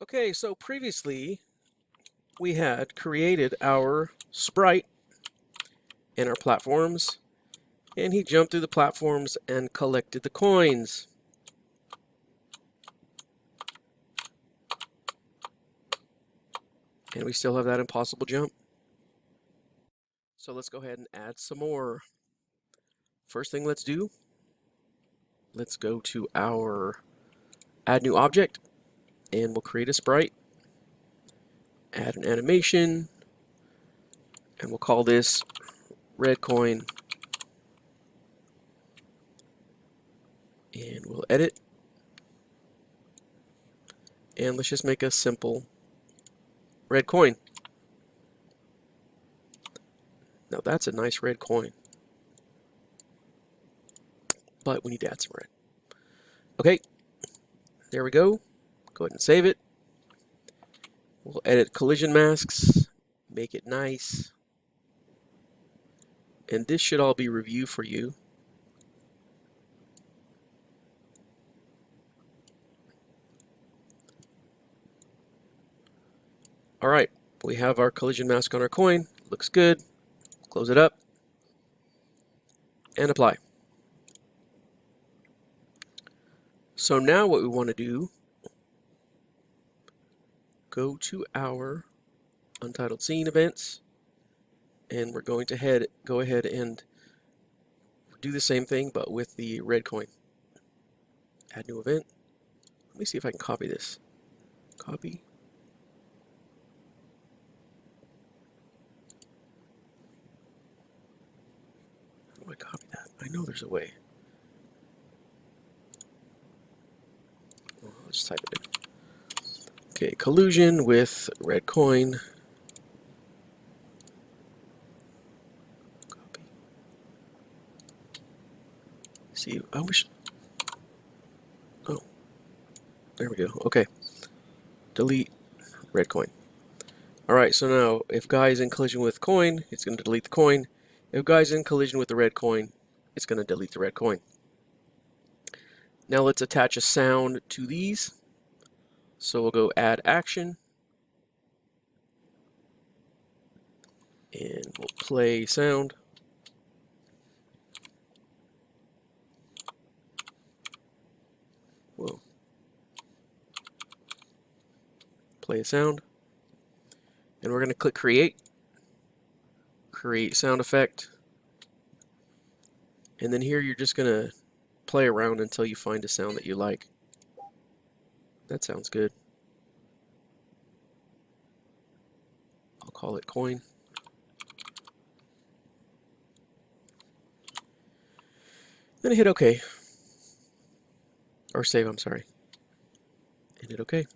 Okay, so previously we had created our sprite in our platforms, and he jumped through the platforms and collected the coins. And we still have that impossible jump. So let's go ahead and add some more. First thing let's do, let's go to our add new object, and we'll create a sprite, add an animation, and we'll call this red coin, and we'll edit, and let's just make a simple red coin. Now that's a nice red coin, but we need to add some red. Okay, there we go. Go ahead and save it. We'll edit collision masks, make it nice, and this should all be review for you. All right, we have our collision mask on our coin. Looks good. Close it up and apply. So now what we want to do, go to our untitled scene events, and we're going to go ahead and do the same thing but with the red coin. Add new event. Let me see if I can copy this. Copy. How do I copy that? I know there's a way. Let's type it in. Okay, collusion with red coin. Copy. See, I wish. Oh, there we go. Okay. Delete red coin. Alright, so now if guy is in collision with coin, it's going to delete the coin. If guy is in collision with the red coin, it's going to delete the red coin. Now let's attach a sound to these. So we'll go add action, and we'll play sound. We'll play a sound, and we're going to click create sound effect, and then here you're just going to play around until you find a sound that you like. That sounds good. I'll call it coin. Then hit OK. Or save, I'm sorry. And hit OK.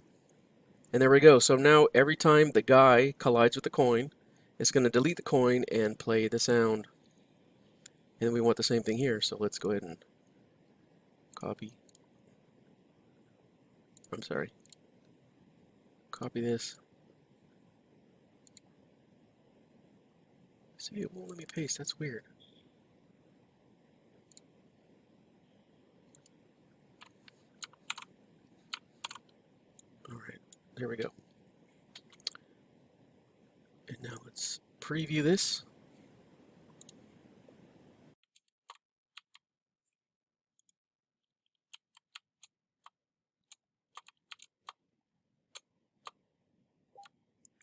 And there we go. So now every time the guy collides with the coin, it's going to delete the coin and play the sound. And we want the same thing here. So let's go ahead and copy. I'm sorry. Copy this. See, it won't let me paste. That's weird. Alright, there we go. And now let's preview this.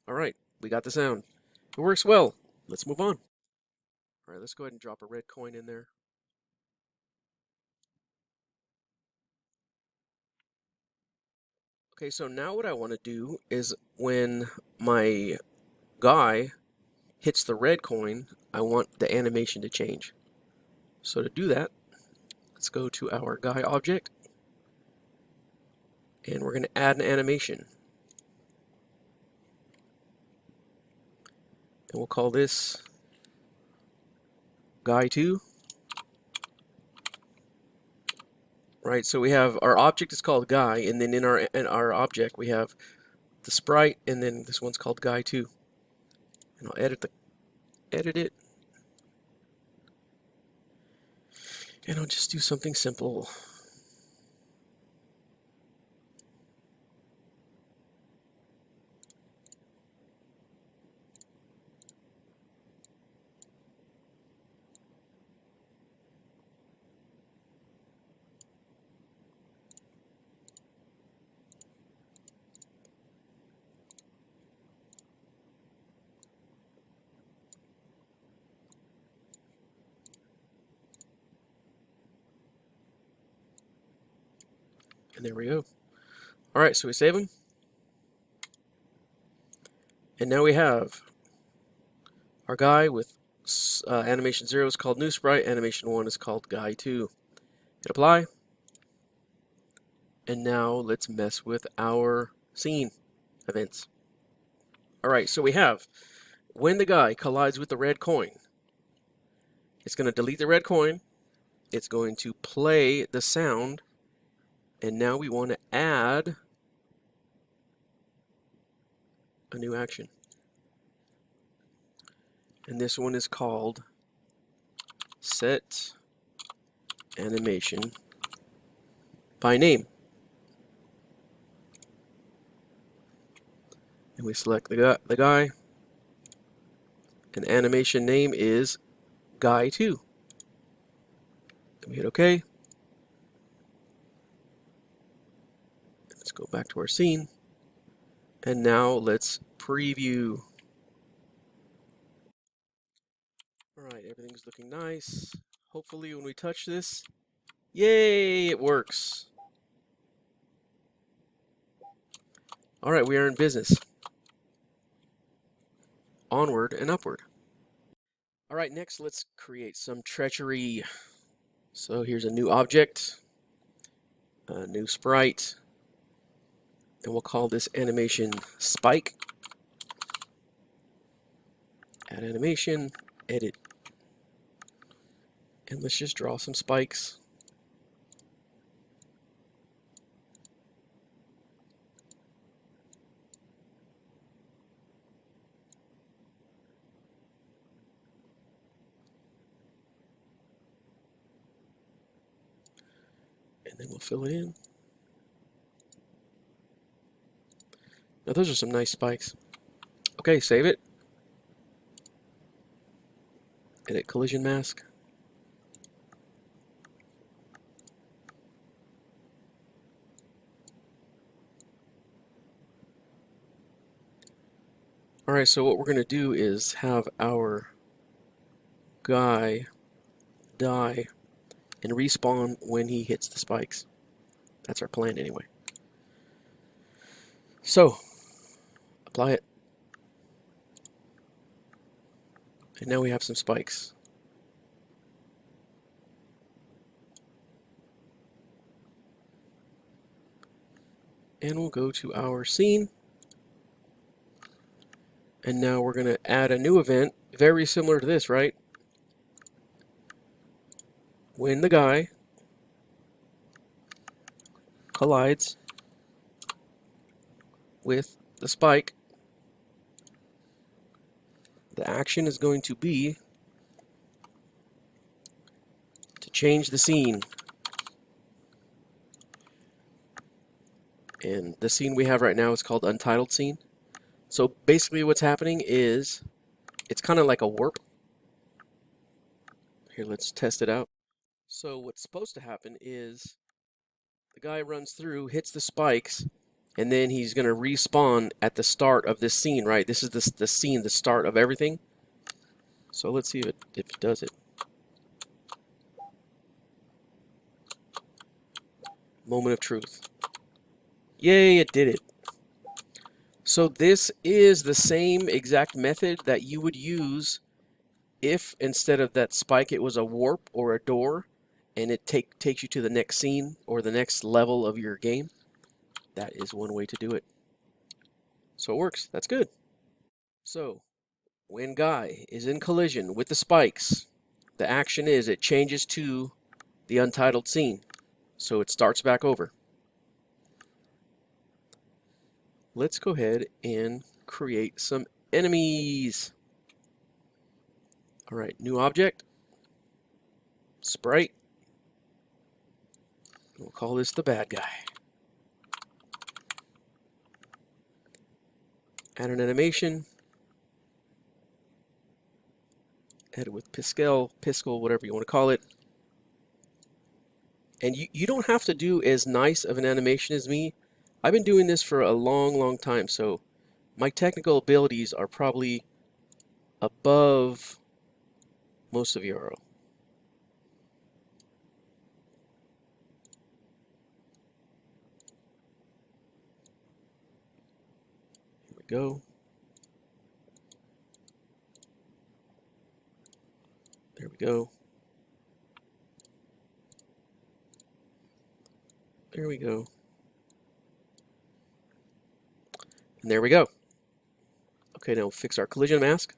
Alright, we got the sound. It works well. Let's move on. Alright, let's go ahead and drop a red coin in there. Okay, so now what I want to do is when my guy hits the red coin, I want the animation to change. So to do that, let's go to our guy object, and we're going to add an animation. And we'll call this guy2. Right, so we have our object is called guy, and then in our object we have the sprite, and then this one's called guy2. And I'll edit it, and I'll just do something simple. And there we go. All right, so we save them. And now we have our guy with animation 0 is called new sprite, animation 1 is called guy 2. Hit apply. And now let's mess with our scene events. All right, so we have when the guy collides with the red coin, it's going to delete the red coin. It's going to play the sound. And now we want to add a new action. And this one is called set animation by name. And we select the guy. And animation name is guy 2. And we hit OK. Let's go back to our scene. And now let's preview. Alright, everything's looking nice. Hopefully when we touch this, yay, it works. Alright, we are in business. Onward and upward. Alright, next let's create some treachery. So here's a new object, a new sprite, and we'll call this animation spike. Add animation, edit. And let's just draw some spikes. And then we'll fill it in. Now those are some nice spikes. Okay, save it. Edit collision mask. Alright, so what we're going to do is have our guy die and respawn when he hits the spikes. That's our plan anyway. So, apply it. And now we have some spikes. And we'll go to our scene. And now we're going to add a new event, very similar to this, right? When the guy collides with the spike, the action is going to be to change the scene. And the scene we have right now is called Untitled Scene. So basically what's happening is it's kind of like a warp. Here, let's test it out. So what's supposed to happen is the guy runs through, hits the spikes, and then he's going to respawn at the start of this scene, right? This is the scene, the start of everything. So let's see if it does it. Moment of truth. Yay, it did it. So this is the same exact method that you would use if instead of that spike it was a warp or a door and it takes you to the next scene or the next level of your game. That is one way to do it. So it works. That's good. So when Guy is in collision with the spikes, the action is it changes to the untitled scene. So it starts back over. Let's go ahead and create some enemies. All right, new object, sprite. We'll call this the bad guy. Add an animation. Edit with Piscal, whatever you want to call it. And you don't have to do as nice of an animation as me. I've been doing this for a long time, so my technical abilities are probably above most of your. go. There we go. There we go. And there we go. Okay, now we'll fix our collision mask.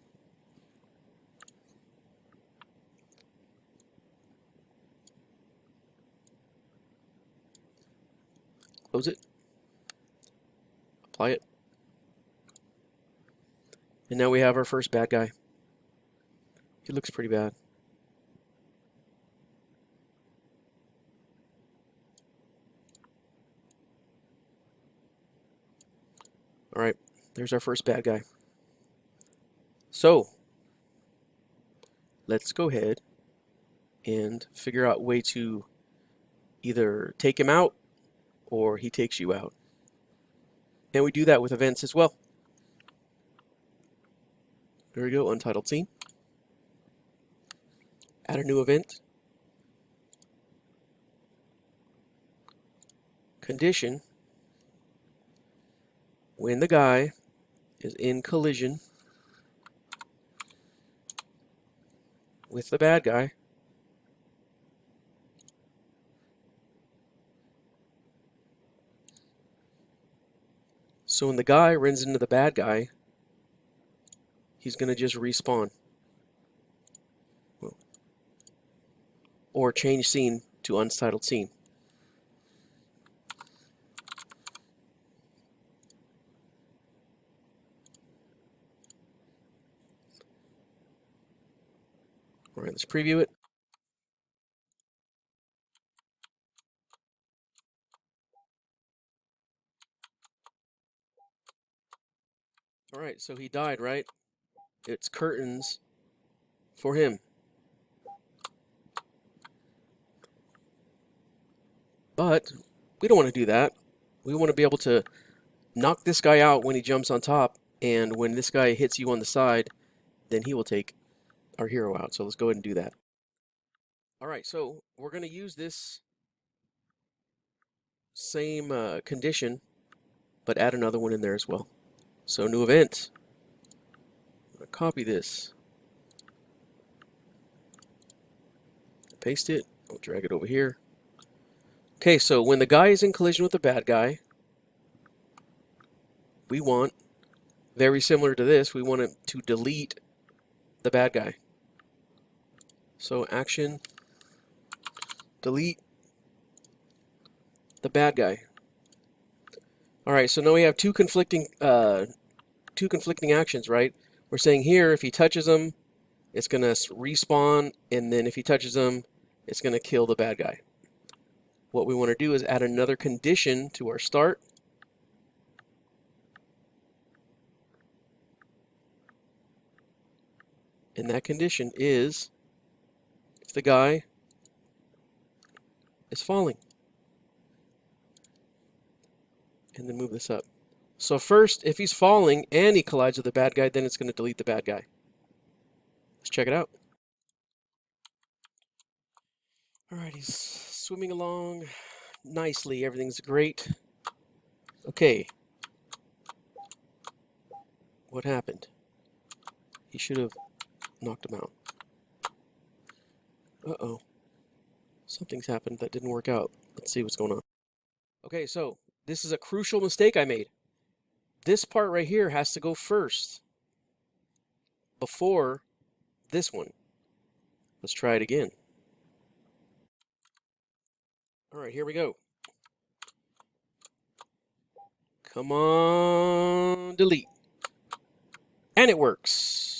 Close it. Apply it. And now we have our first bad guy. He looks pretty bad. All right, there's our first bad guy. So let's go ahead and figure out a way to either take him out or he takes you out. And we do that with events as well. There we go, untitled scene. Add a new event. Condition. When the guy is in collision with the bad guy, so when the guy runs into the bad guy, he's going to just respawn. Or change scene to untitled scene. All right, let's preview it. All right, so he died, right? It's curtains for him. But we don't want to do that. We want to be able to knock this guy out when he jumps on top, and when this guy hits you on the side, then he will take our hero out. So let's go ahead and do that. All right, so we're going to use this same condition, but add another one in there as well. So new event. I'm going to copy this. Paste it. I'll drag it over here. Okay, so when the guy is in collision with the bad guy, we want, very similar to this, we want it to delete the bad guy. So action, delete the bad guy. All right, so now we have two conflicting actions, right? We're saying here, if he touches him, it's going to respawn, and then if he touches him, it's going to kill the bad guy. What we want to do is add another condition to our start. And that condition is if the guy is falling. And then move this up. So first, if he's falling and he collides with the bad guy, then it's going to delete the bad guy. Let's check it out. All right, he's swimming along nicely. Everything's great. Okay. What happened? He should have knocked him out. Uh-oh. Something's happened that didn't work out. Let's see what's going on. Okay, so this is a crucial mistake I made. This part right here has to go first before this one. Let's try it again. All right, here we go. Come on, delete. And it works.